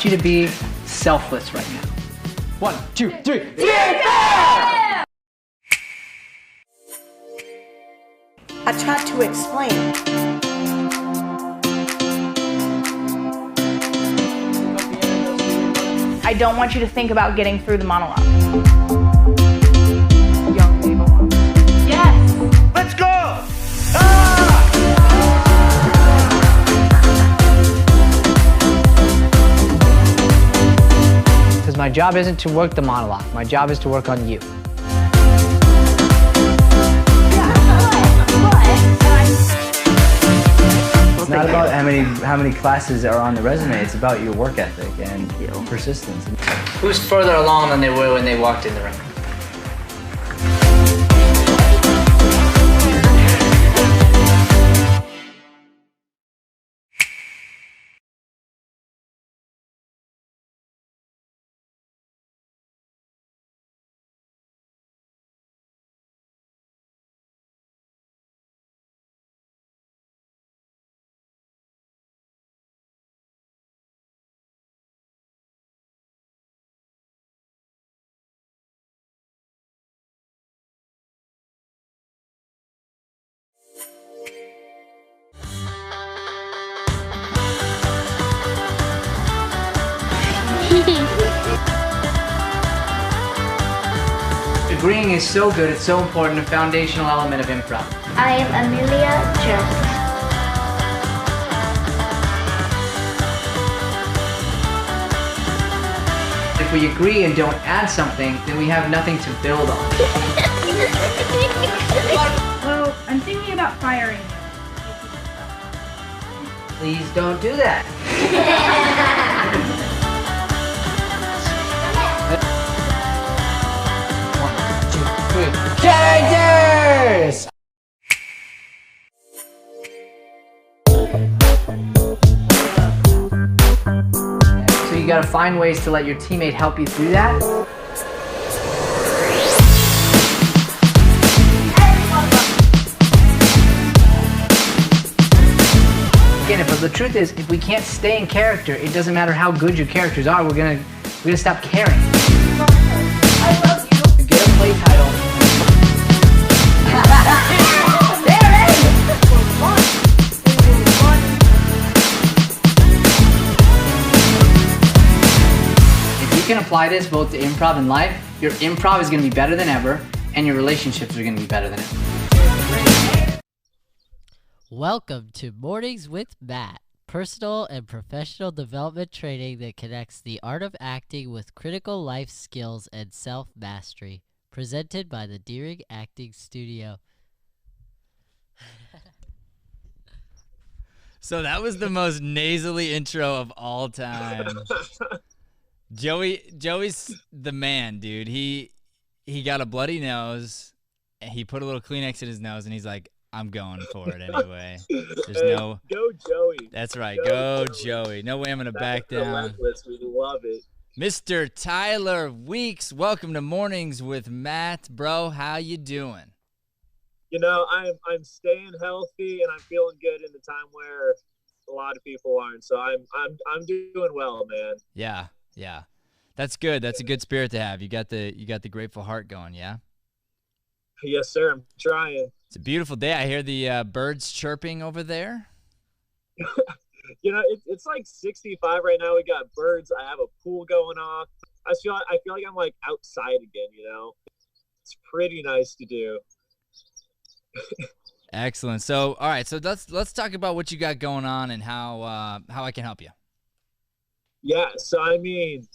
you to be selfless right now. 1, 2, 3. I tried to explain. I don't want you to think about getting through the monologue. Young table. Yes! Let's go! Because my job isn't to work the monologue. My job is to work on you. It's not about how many classes are on the resume. It's about your work ethic and persistence. Who's further along than they were when they walked in the room? Agreeing is so good, it's so important, a foundational element of improv. I am Amelia Jones. If we agree and don't add something, then we have nothing to build on. Well, I'm thinking about firing you. Please don't do that. Characters! So you gotta find ways to let your teammate help you through that. Again, but the truth is, if we can't stay in character, it doesn't matter how good your characters are, we're gonna stop caring. I love you. Get a play title. If you can apply this both to improv and life, your improv is going to be better than ever, and your relationships are going to be better than ever. Welcome to Mornings with Matt, personal and professional development training that connects the art of acting with critical life skills and self-mastery. Presented by the Deering Acting Studio. So that was the most nasally intro of all time. Joey's the man, dude. He got a bloody nose, and he put a little Kleenex in his nose, and he's like, I'm going for it anyway. There's no... Go Joey. That's right. Go Joey. No way I'm going to back down. We love it. Mr. Tyler Weeks, welcome to Mornings with Matt. Bro, how you doing? You know, I'm staying healthy and I'm feeling good in the time where a lot of people aren't. So I'm doing well, man. Yeah. That's good. That's a good spirit to have. You got the grateful heart going, yeah? Yes, sir. I'm trying. It's a beautiful day. I hear the birds chirping over there. You know, it's like 65 right now. We got birds. I have a pool going off. I feel like I'm like outside again, you know? It's pretty nice to do. Excellent. So, all right. So let's talk about what you got going on and how I can help you. Yeah. So, I mean,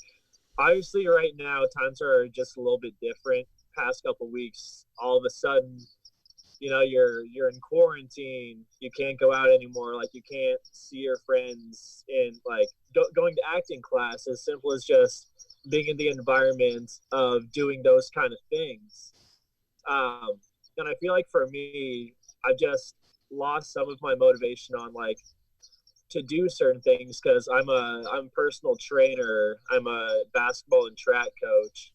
obviously right now times are just a little bit different. Past couple weeks, all of a sudden, you know, you're in quarantine. You can't go out anymore. Like, you can't see your friends. And like going to acting class, as simple as just being in the environment of doing those kind of things. And I feel like for me, I've just lost some of my motivation on like to do certain things because I'm a personal trainer. I'm a basketball and track coach,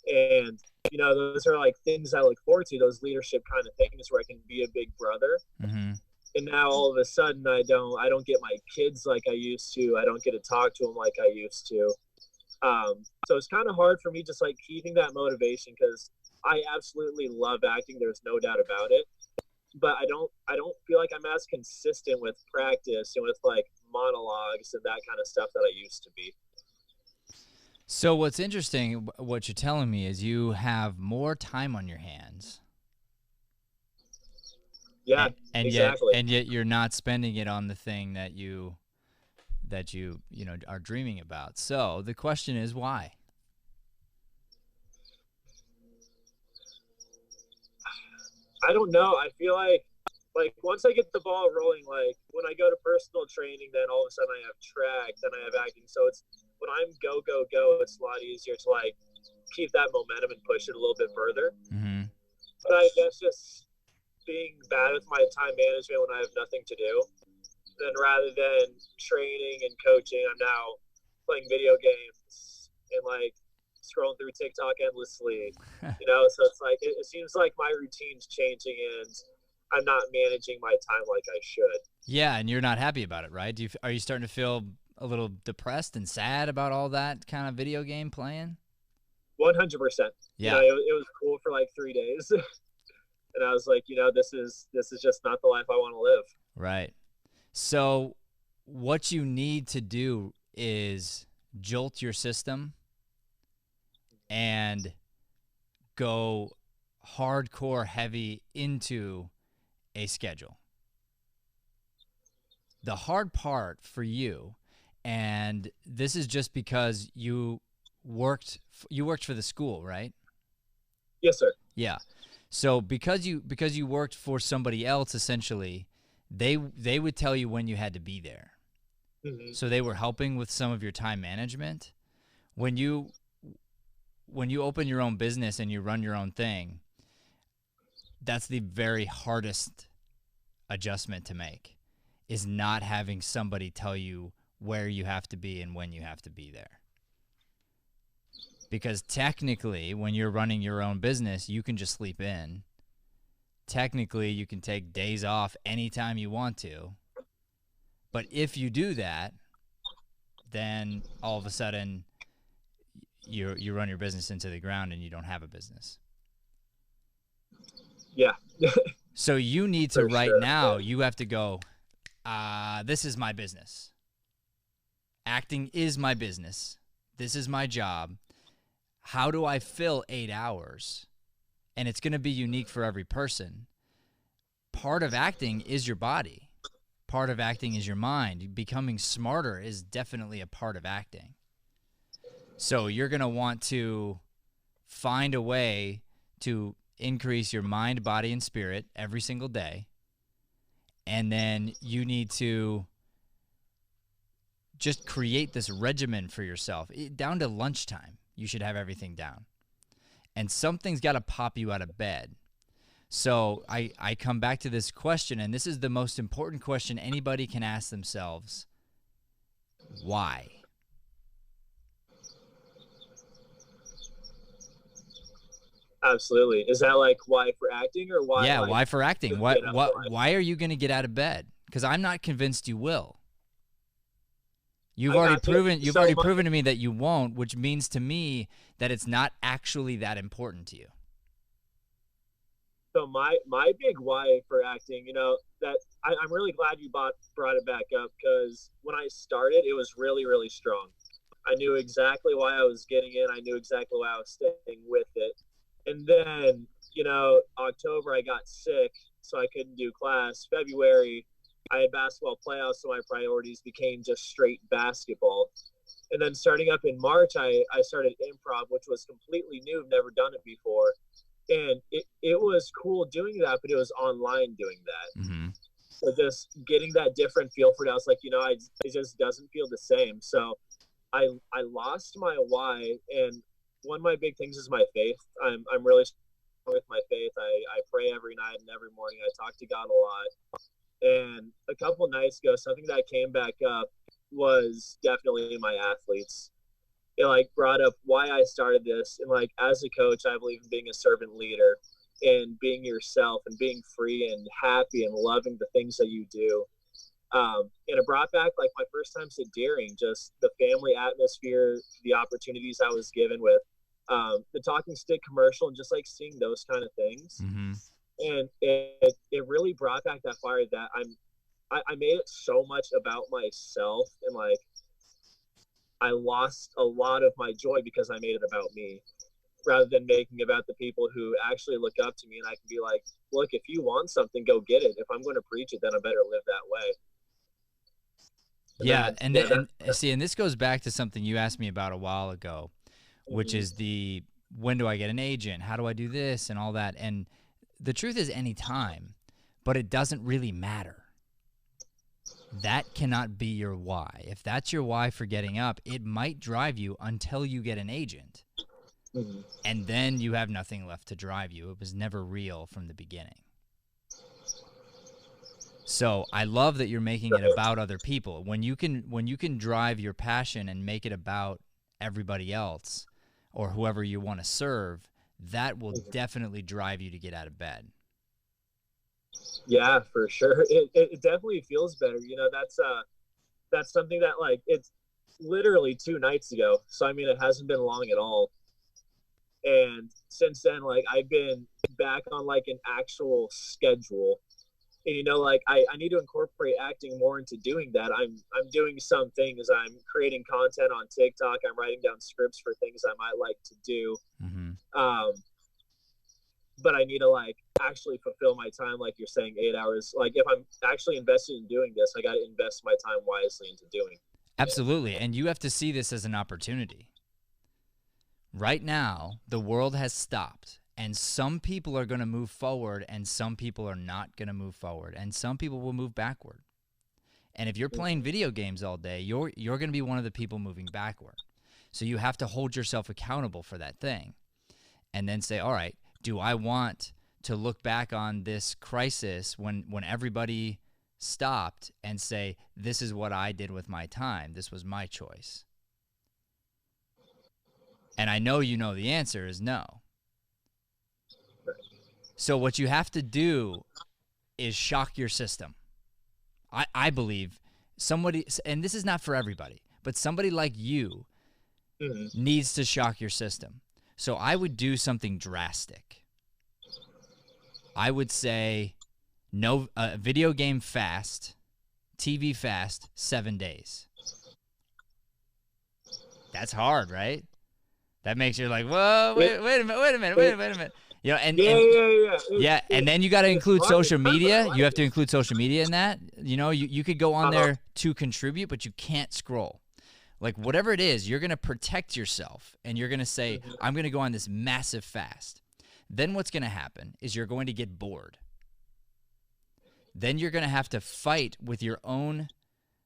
and you know, those are like things I look forward to. Those leadership kind of things where I can be a big brother. Mm-hmm. And now all of a sudden I don't get my kids like I used to. I don't get to talk to them like I used to. So it's kind of hard for me just like keeping that motivation, because I absolutely love acting. There's no doubt about it. But I don't feel like I'm as consistent with practice and with like monologues and that kind of stuff that I used to be. So what's interesting, what you're telling me, is you have more time on your hands. Yeah, and exactly. yet you're not spending it on the thing that you are dreaming about. So the question is, why? I don't know. I feel like once I get the ball rolling, like when I go to personal training, then all of a sudden I have track, then I have acting. So it's when I'm go, it's a lot easier to like keep that momentum and push it a little bit further. Mm-hmm. But I guess just being bad with my time management when I have nothing to do, then rather than training and coaching, I'm now playing video games and like scrolling through TikTok endlessly, so it's like it seems like my routine's changing and I'm not managing my time like I should. Yeah, and you're not happy about it, right? Are you starting to feel a little depressed and sad about all that kind of video game playing? 100%. Yeah. It was cool for like 3 days. And I was like, this is just not the life I want to live. Right. So what you need to do is jolt your system and go hardcore heavy into a schedule. The hard part for you, and this is just because you worked for the school, right? Yes, sir. Yeah. So because you worked for somebody else, essentially, they would tell you when you had to be there. Mm-hmm. So they were helping with some of your time management. When you open your own business and you run your own thing, that's the very hardest adjustment to make, is not having somebody tell you where you have to be and when you have to be there. Because technically, when you're running your own business, you can just sleep in. Technically, you can take days off anytime you want to. But if you do that, then all of a sudden you run your business into the ground and you don't have a business. Yeah. So you need to now, yeah. You have to go, this is my business. Acting is my business. This is my job. How do I fill 8 hours? And it's going to be unique for every person. Part of acting is your body. Part of acting is your mind. Becoming smarter is definitely a part of acting. So you're going to want to find a way to increase your mind, body, and spirit every single day. And then you need to just create this regimen for yourself. Down to lunchtime, you should have everything down. And something's got to pop you out of bed. So I come back to this question, and this is the most important question anybody can ask themselves. Why? Absolutely. Is that like why for acting, or why? Yeah, like, why for acting? Why are you going to get out of bed? Because I'm not convinced you will. You've already proven to me that you won't, which means to me that it's not actually that important to you. So my big why for acting, that I'm really glad you brought it back up, because when I started, it was really, really strong. I knew exactly why I was getting in. I knew exactly why I was staying with it. And then, October I got sick, so I couldn't do class. February, I had basketball playoffs, so my priorities became just straight basketball. And then starting up in March, I started improv, which was completely new. I've never done it before. And it was cool doing that, but it was online doing that. Mm-hmm. So just getting that different feel for it, I was like, it just doesn't feel the same. So I lost my why. And one of my big things is my faith. I'm really strong with my faith. I pray every night and every morning. I talk to God a lot. And a couple nights ago, something that came back up was definitely my athletes. It brought up why I started this. And as a coach, I believe in being a servant leader. and being yourself and being free and happy and loving the things that you do. And it brought back like my first time to Deering, just the family atmosphere, the opportunities I was given with the talking stick commercial, and just like seeing those kind of things. Mm-hmm. And it really brought back that fire that I made it so much about myself, and like I lost a lot of my joy because I made it about me rather than making it about the people who actually look up to me, and I can be like, look, if you want something, go get it. If I'm going to preach it, then I better live that way. And this goes back to something you asked me about a while ago, which is when do I get an agent? How do I do this and all that? And the truth is anytime, but it doesn't really matter. That cannot be your why. If that's your why for getting up, it might drive you until you get an agent. Mm-hmm. And then you have nothing left to drive you. It was never real from the beginning. So I love that you're making it about other people. When you can drive your passion and make it about everybody else or whoever you want to serve, that will definitely drive you to get out of bed. Yeah, for sure. It definitely feels better. You know, that's something that, like, it's literally 2 nights ago. So, I mean, it hasn't been long at all. And since then, like, I've been back on, like, an actual schedule. And, you know, like, I need to incorporate acting more into doing that. I'm doing some things. I'm creating content on TikTok. I'm writing down scripts for things I might like to do. Mm-hmm. But I need to, like, actually fulfill my time, like you're saying, 8 hours. Like, if I'm actually invested in doing this, I got to invest my time wisely into doing it. Absolutely. And you have to see this as an opportunity. Right now, the world has stopped, and some people are going to move forward, and some people are not going to move forward, and some people will move backward. And if you're playing video games all day, you're going to be one of the people moving backward. So you have to hold yourself accountable for that thing, and then say, all right, do I want to look back on this crisis when everybody stopped and say, this is what I did with my time. This was my choice. And I know you know the answer is no. So what you have to do is shock your system. I believe somebody, and this is not for everybody, but somebody like you needs to shock your system. So I would do something drastic. I would say no video game fast, TV fast, 7 days. That's hard, right? That makes you like, whoa, wait a minute. You know, yeah, and then you got to include social media. You have to include social media in that. You know, you could go on there to contribute, but you can't scroll. Like, whatever it is, you're going to protect yourself, and you're going to say, I'm going to go on this massive fast. Then what's going to happen is you're going to get bored. Then you're going to have to fight with your own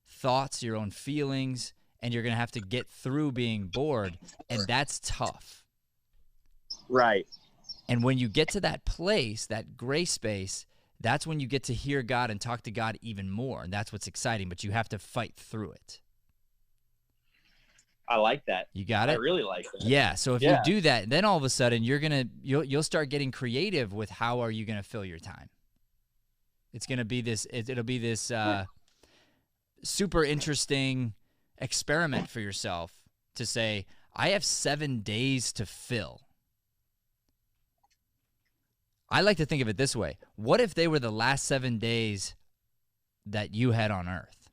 thoughts, your own feelings, and you're going to have to get through being bored, and that's tough. Right. And when you get to that place, that gray space, that's when you get to hear God and talk to God even more, and that's what's exciting, but you have to fight through it. I like that. You got it? I really like that. Yeah, so if you do that, then all of a sudden you'll start getting creative with how are you going to fill your time. It's going to be this it'll be this super interesting experiment for yourself to say, I have 7 days to fill. I like to think of it this way. What if they were the last 7 days that you had on Earth?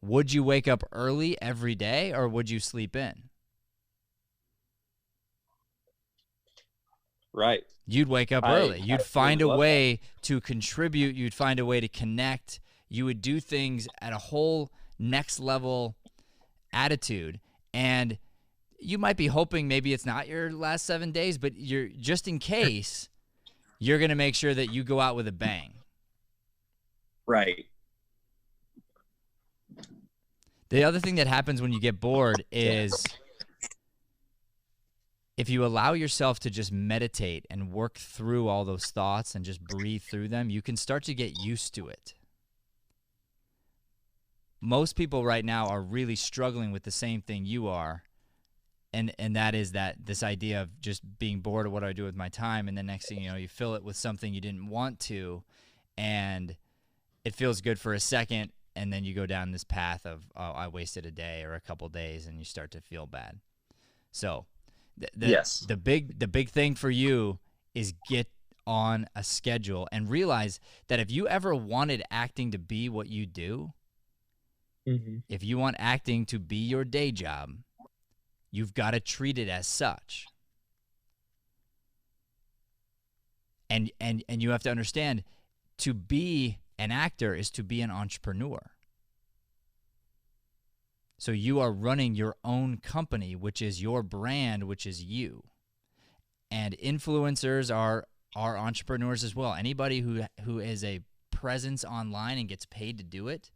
Would you wake up early every day, or would you sleep in? Right. You'd wake up early. You'd find a way to contribute. You'd find a way to connect. You would do things at a whole next level attitude. And you might be hoping maybe it's not your last 7 days, but you're just in case, you're going to make sure that you go out with a bang. Right. The other thing that happens when you get bored is if you allow yourself to just meditate and work through all those thoughts and just breathe through them, you can start to get used to it. Most people right now are really struggling with the same thing you are, And that is that this idea of just being bored of what I do with my time, and the next thing you know, you fill it with something you didn't want to, and it feels good for a second, and then you go down this path of, oh, I wasted a day or a couple days, and you start to feel bad. So the big thing for you is get on a schedule and realize that if you ever wanted acting to be what you do, if you want acting to be your day job, you've got to treat it as such. And you have to understand, to be an actor is to be an entrepreneur. So you are running your own company, which is your brand, which is you. And influencers are entrepreneurs as well. Anybody who is a presence online and gets paid to do it,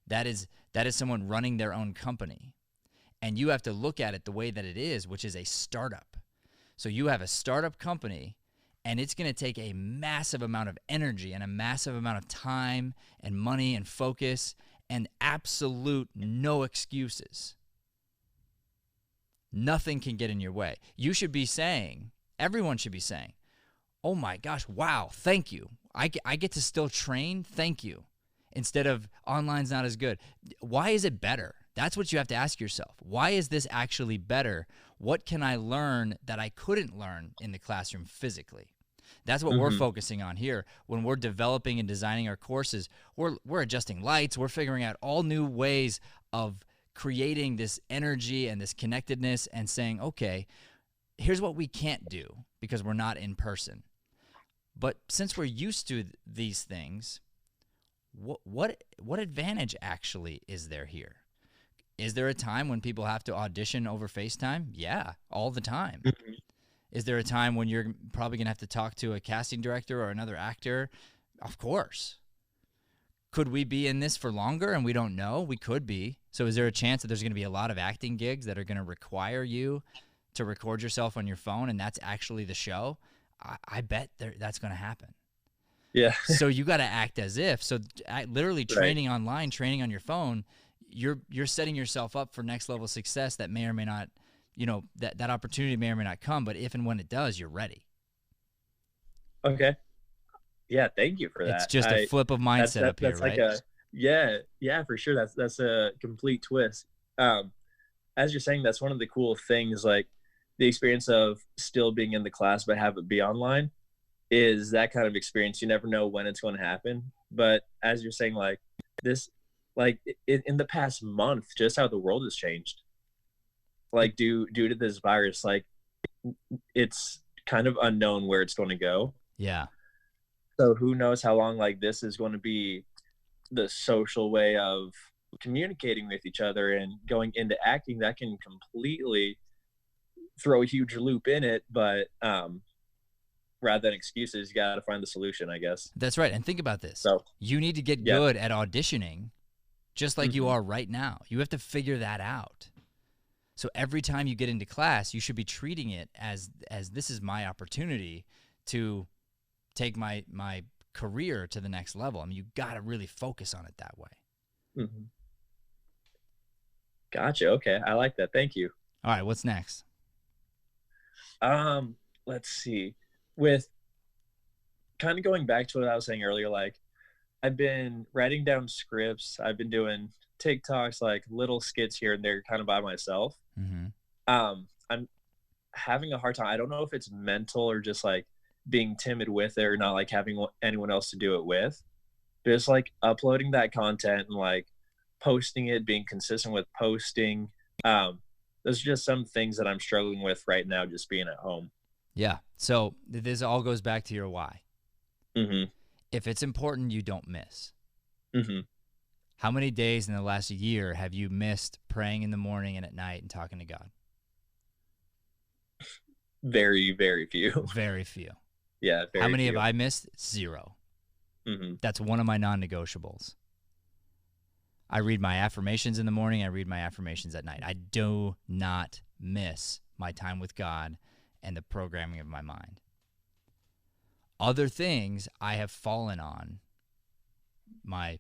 that is someone running their own company. And you have to look at it the way that it is, which is a startup. So you have a startup company, and it's going to take a massive amount of energy and a massive amount of time and money and focus and absolute no excuses. Nothing can get in your way. You should be saying, everyone should be saying, oh my gosh, wow, thank you. I get to still train, thank you. Instead of online's not as good. Why is it better? That's what you have to ask yourself. Why is this actually better? What can I learn that I couldn't learn in the classroom physically? That's what we're focusing on here. When we're developing and designing our courses, we're adjusting lights. We're figuring out all new ways of creating this energy and this connectedness and saying, okay, here's what we can't do because we're not in person. But since we're used to these things, what advantage actually is there here? Is there a time when people have to audition over FaceTime? Yeah, all the time. Is there a time when you're probably going to have to talk to a casting director or another actor? Of course. Could we be in this for longer and we don't know? We could be. So is there a chance that there's going to be a lot of acting gigs that are going to require you to record yourself on your phone and that's actually the show? I bet that's going to happen. Yeah. So you got to act as if. So literally training online, training on your phone, you're setting yourself up for next level success that may or may not, that opportunity may or may not come, but if and when it does, you're ready. Okay. Yeah, thank you for that. It's just a flip of mindset up here, that's right? Like yeah, for sure. That's a complete twist. As you're saying, that's one of the cool things, like the experience of still being in the class but have it be online is that kind of experience. You never know when it's going to happen. But as you're saying, like this, like in the past month, just how the world has changed, like due to this virus, like it's kind of unknown where it's going to go. Yeah. So who knows how long like this is going to be the social way of communicating with each other and going into acting. That can completely throw a huge loop in it. But rather than excuses, you got to find the solution, I guess. That's right. And think about this. So you need to get good at auditioning just like you are right now. You have to figure that out. So every time you get into class, you should be treating it as this is my opportunity to take my career to the next level. I mean, you got to really focus on it that way. Gotcha. Okay. I like that. Thank you. All right. What's next? Let's see. With kind of going back to what I was saying earlier, like I've been writing down scripts. I've been doing TikToks, like little skits here and there, kind of by myself. I'm having a hard time. I don't know if it's mental or just like being timid with it or not like having anyone else to do it with. But it's like uploading that content and like posting it, being consistent with posting. Those are just some things that I'm struggling with right now, just being at home. Yeah. So this all goes back to your why. If it's important, you don't miss. How many days in the last year have you missed praying in the morning and at night and talking to God? Very, very few. Very few. Yeah. Very How many few. have I missed? 0. That's one of my non-negotiables. I read my affirmations in the morning. I read my affirmations at night. I do not miss my time with God and the programming of my mind. Other things I have fallen on, my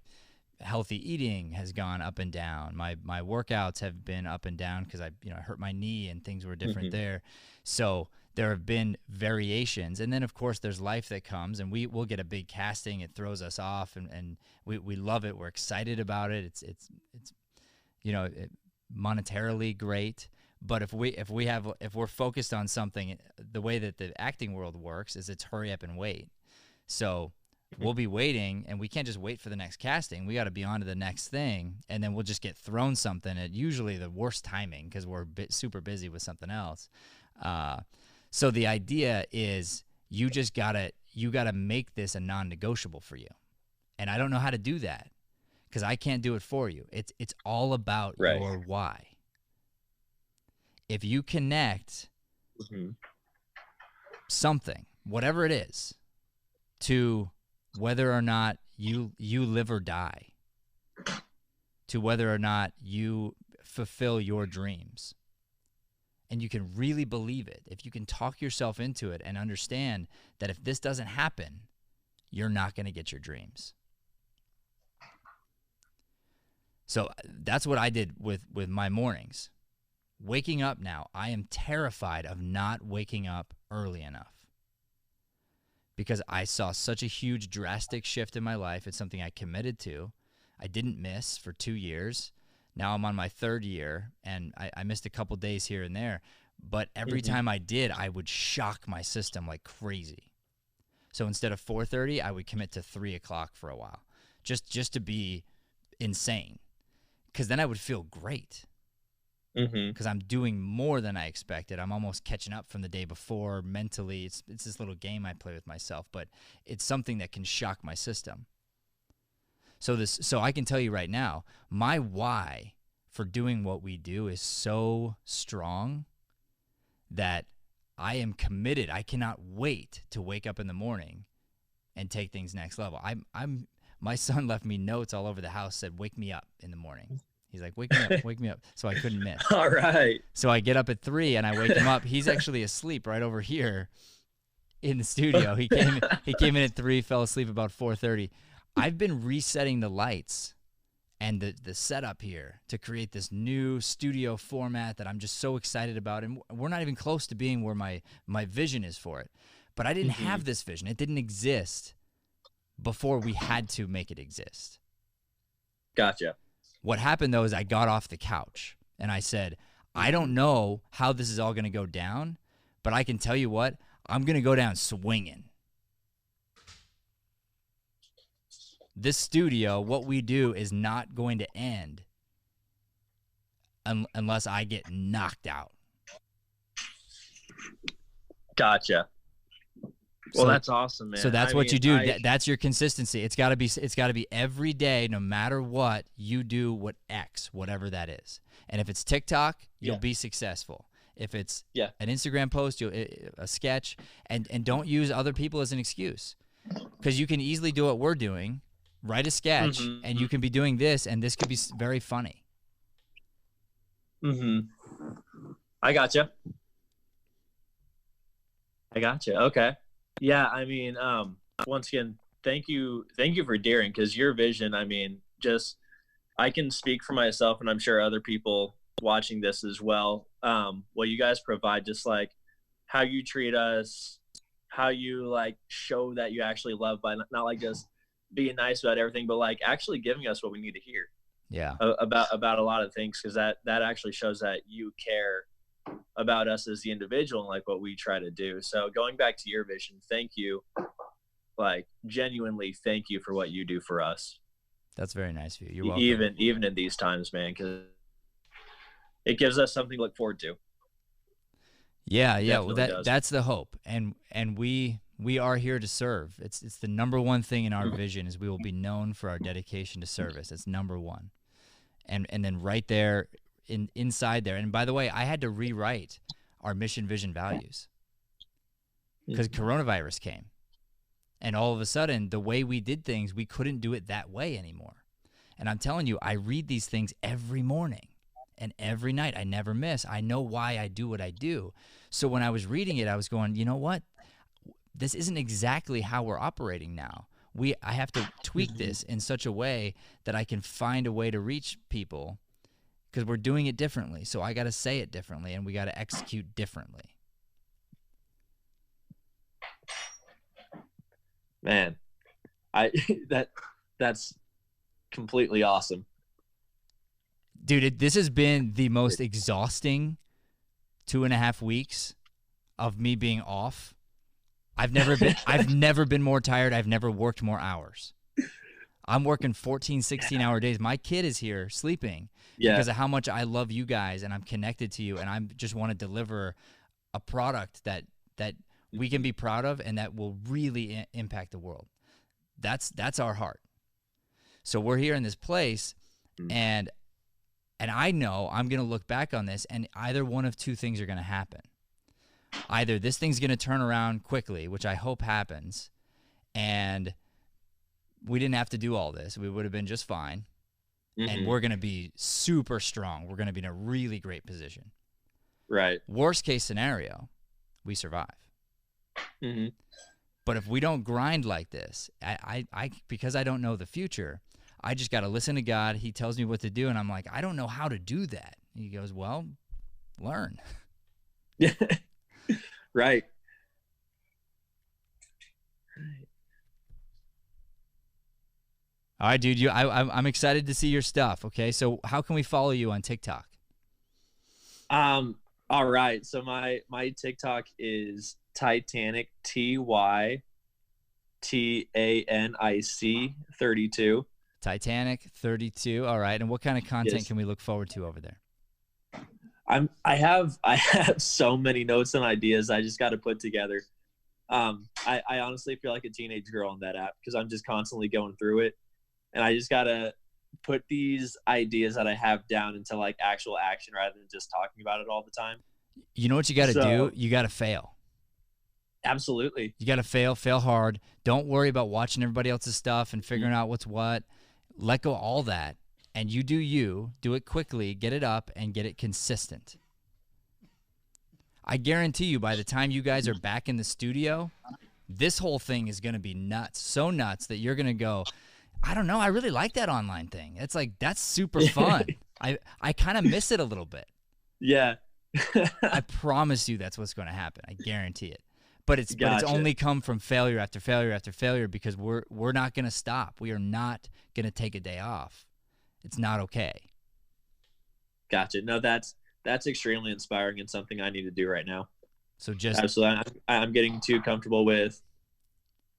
healthy eating has gone up and down. My workouts have been up and down because I hurt my knee and things were different there. So there have been variations. And then of course there's life that comes, and we'll get a big casting. It throws us off, and we love it. We're excited about it. It's monetarily great. But if we're focused on something, the way that the acting world works is it's hurry up and wait. So we'll be waiting, and we can't just wait for the next casting. We got to be on to the next thing, and then we'll just get thrown something at usually the worst timing because we're super busy with something else. So the idea is you gotta make this a non-negotiable for you, and I don't know how to do that because I can't do it for you. It's all about your why. If you connect something, whatever it is, to whether or not you live or die, to whether or not you fulfill your dreams, and you can really believe it, if you can talk yourself into it and understand that if this doesn't happen, you're not going to get your dreams. So that's what I did with my mornings. Waking up now, I am terrified of not waking up early enough because I saw such a huge drastic shift in my life. It's something I committed to. I didn't miss for 2 years. Now I'm on my 3rd year, and I missed a couple days here and there. But every time I did, I would shock my system like crazy. So instead of 4:30, I would commit to 3 o'clock for a while, just to be insane, because then I would feel great. Because I'm doing more than I expected. I'm almost catching up from the day before mentally. It's this little game I play with myself, but it's something that can shock my system. So I can tell you right now, my why for doing what we do is so strong that I am committed. I cannot wait to wake up in the morning and take things next level. My son left me notes all over the house, said, "Wake me up in the morning." He's like, "Wake me up, wake me up." So I couldn't miss. All right. So I get up at 3 and I wake him up. He's actually asleep right over here in the studio. He came in at 3, fell asleep about 4:30. I've been resetting the lights and the setup here to create this new studio format that I'm just so excited about. And we're not even close to being where my vision is for it. But I didn't have this vision. It didn't exist before we had to make it exist. Gotcha. What happened, though, is I got off the couch and I said, I don't know how this is all going to go down, but I can tell you what, I'm going to go down swinging. This studio, what we do is not going to end unless I get knocked out. Gotcha. Well, that's awesome, man. So that's what you do. That's your consistency. It's got to be every day, no matter what, you do whatever that is. And if it's TikTok, you'll be successful. If it's an Instagram post, a sketch, and don't use other people as an excuse, because you can easily do what we're doing, write a sketch, and you can be doing this, and this could be very funny. I gotcha. Okay. Yeah, I mean, once again, thank you for daring, because your vision, I mean, just, I can speak for myself, and I'm sure other people watching this as well. What you guys provide, just like how you treat us, how you like show that you actually love by not like just being nice about everything, but like actually giving us what we need to hear. Yeah. About a lot of things, because that actually shows that you care about us as the individual and like what we try to do. So going back to your vision, thank you, like genuinely thank you for what you do for us. That's very nice of you. You're welcome. Even in these times, man, because it gives us something to look forward to. Yeah. Well, that's the hope, and we are here to serve. It's the number one thing in our vision is we will be known for our dedication to service. It's number one, and then right there. Inside there. And by the way, I had to rewrite our mission, vision, values because coronavirus came. And all of a sudden, the way we did things, we couldn't do it that way anymore. And I'm telling you, I read these things every morning and every night. I never miss. I know why I do what I do. So when I was reading it, I was going, you know what? This isn't exactly how we're operating now. I have to tweak this in such a way that I can find a way to reach people, because we're doing it differently. So I got to say it differently, and we got to execute differently. Man, that's completely awesome. Dude, this has been the most exhausting 2.5 weeks of me being off. I've never been more tired. I've never worked more hours. I'm working 14, 16-hour days. My kid is here sleeping because of how much I love you guys, and I'm connected to you, and I just want to deliver a product that we can be proud of and that will really impact the world. That's our heart. So we're here in this place, and I know I'm going to look back on this, and either one of two things are going to happen. Either this thing's going to turn around quickly, which I hope happens, and we didn't have to do all this. We would have been just fine, and we're going to be super strong. We're going to be in a really great position. Right. Worst case scenario, we survive. But if we don't grind like this, I because I don't know the future, I just got to listen to God. He tells me what to do, and I'm like, I don't know how to do that. He goes, well, learn. Yeah. Right. All right, dude. I'm excited to see your stuff. Okay, so how can we follow you on TikTok? All right. So my TikTok is Titanic, TYTANIC 32. Titanic 32. All right. And what kind of content can we look forward to over there? I have so many notes and ideas I just got to put together. I honestly feel like a teenage girl on that app because I'm just constantly going through it, and I just got to put these ideas that I have down into like actual action rather than just talking about it all the time. You know what you got to do? You got to fail. Absolutely. You got to fail hard. Don't worry about watching everybody else's stuff and figuring out what's what. Let go of all that, and you, do it quickly, get it up, and get it consistent. I guarantee you by the time you guys are back in the studio, this whole thing is going to be nuts. So nuts that you're going to go, I don't know, I really like that online thing. It's like, that's super fun. I kind of miss it a little bit. Yeah. I promise you that's what's going to happen. I guarantee it. But it's only come from failure after failure after failure because we're not going to stop. We are not going to take a day off. It's not okay. Gotcha. No, that's extremely inspiring and something I need to do right now. So just absolutely, I'm getting too comfortable with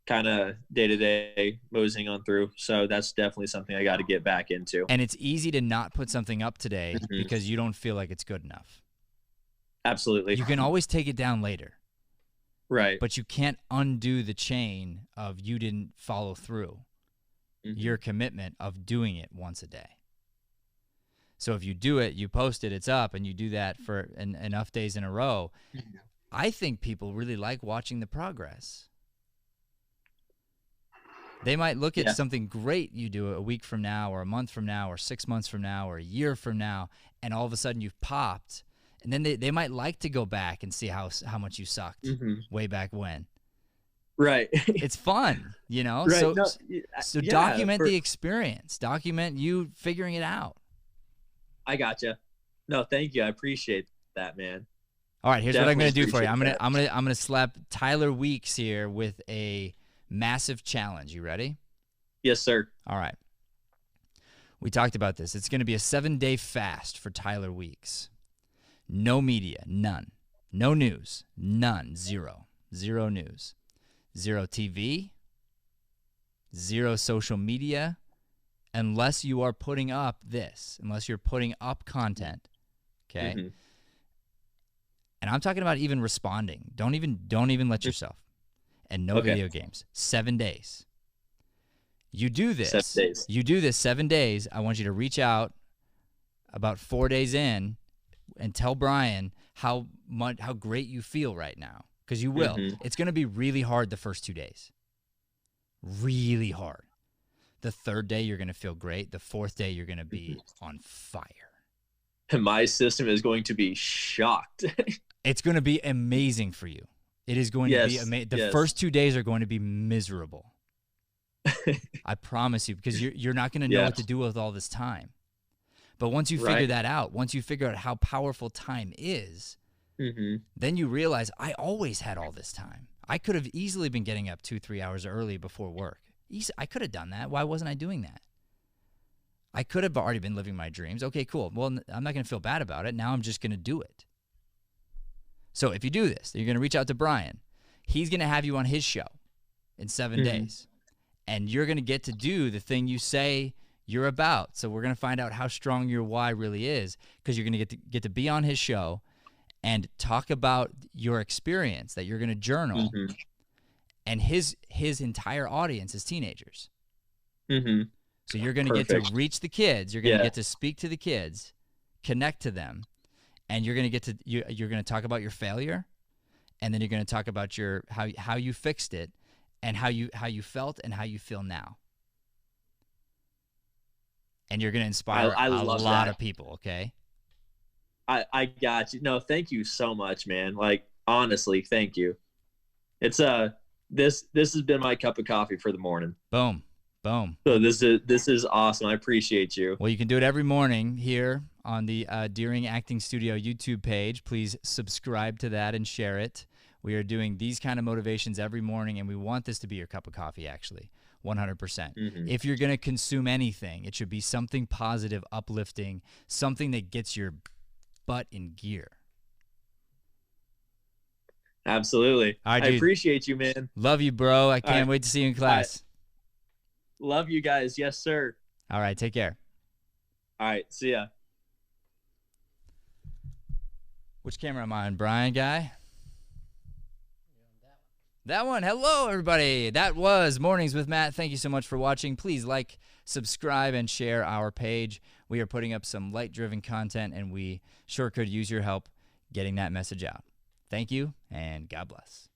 kind of day-to-day moseying on through. So that's definitely something I got to get back into. And it's easy to not put something up today because you don't feel like it's good enough. Absolutely. You can always take it down later. Right. But you can't undo the chain of you didn't follow through your commitment of doing it once a day. So if you do it, you post it, it's up, and you do that for enough days in a row, I think people really like watching the progress. They might look at something great you do a week from now or a month from now or 6 months from now or a year from now, and all of a sudden you've popped. And then they might like to go back and see how much you sucked way back when. Right. It's fun, you know? Right. So document the experience. Document you figuring it out. I gotcha. No, thank you. I appreciate that, man. All right, here's what I'm going to do for you. I'm going to slap Tyler Weeks here with a massive challenge. You ready? Yes, sir. All right. We talked about this. It's going to be a 7-day fast for Tyler Weeks. No media, none. No news, none, zero. Zero news. Zero TV, zero social media, unless you are putting up unless you're putting up content, okay? And I'm talking about even responding. Don't even let yourself. And no video games. 7 days. You do this. 7 days. You do this 7 days. I want you to reach out about 4 days in and tell Brian how great you feel right now, because you will. It's going to be really hard the first 2 days. Really hard. The third day you're going to feel great. The fourth day you're going to be on fire. And my system is going to be shocked. It's going to be amazing for you. It is going to be amazing. The first 2 days are going to be miserable. I promise you, because you're not going to know what to do with all this time. But once you figure that out, once you figure out how powerful time is, then you realize I always had all this time. I could have easily been getting up 2-3 hours early before work. I could have done that. Why wasn't I doing that? I could have already been living my dreams. Okay, cool. Well, I'm not going to feel bad about it. Now I'm just going to do it. So if you do this, you're going to reach out to Brian. He's going to have you on his show in 7 days. And you're going to get to do the thing you say you're about. So we're going to find out how strong your why really is, because you're going to get to be on his show and talk about your experience that you're going to journal. And his entire audience is teenagers. So you're going to get to reach the kids. You're going to get to speak to the kids, connect to them, and you're going to get to you're going to talk about your failure, and then you're going to talk about your how you fixed it, and how you felt and how you feel now. And you're going to inspire a lot of people. Okay. I got you. No, thank you so much, man. Like, honestly, thank you. It's this has been my cup of coffee for the morning. Boom. Boom. So this is awesome. I appreciate you. Well, you can do it every morning here on the Deering Acting Studio YouTube page. Please subscribe to that and share it. We are doing these kind of motivations every morning, and we want this to be your cup of coffee, actually, 100%. If you're going to consume anything, it should be something positive, uplifting, something that gets your butt in gear. Absolutely. All right, I appreciate you, man. Love you, bro. I can't wait to see you in class. Love you guys. Yes, sir. All right. Take care. All right. See ya. Which camera am I on, Brian guy? That one. Hello, everybody. That was Mornings with Matt. Thank you so much for watching. Please like, subscribe, and share our page. We are putting up some light-driven content, and we sure could use your help getting that message out. Thank you, and God bless.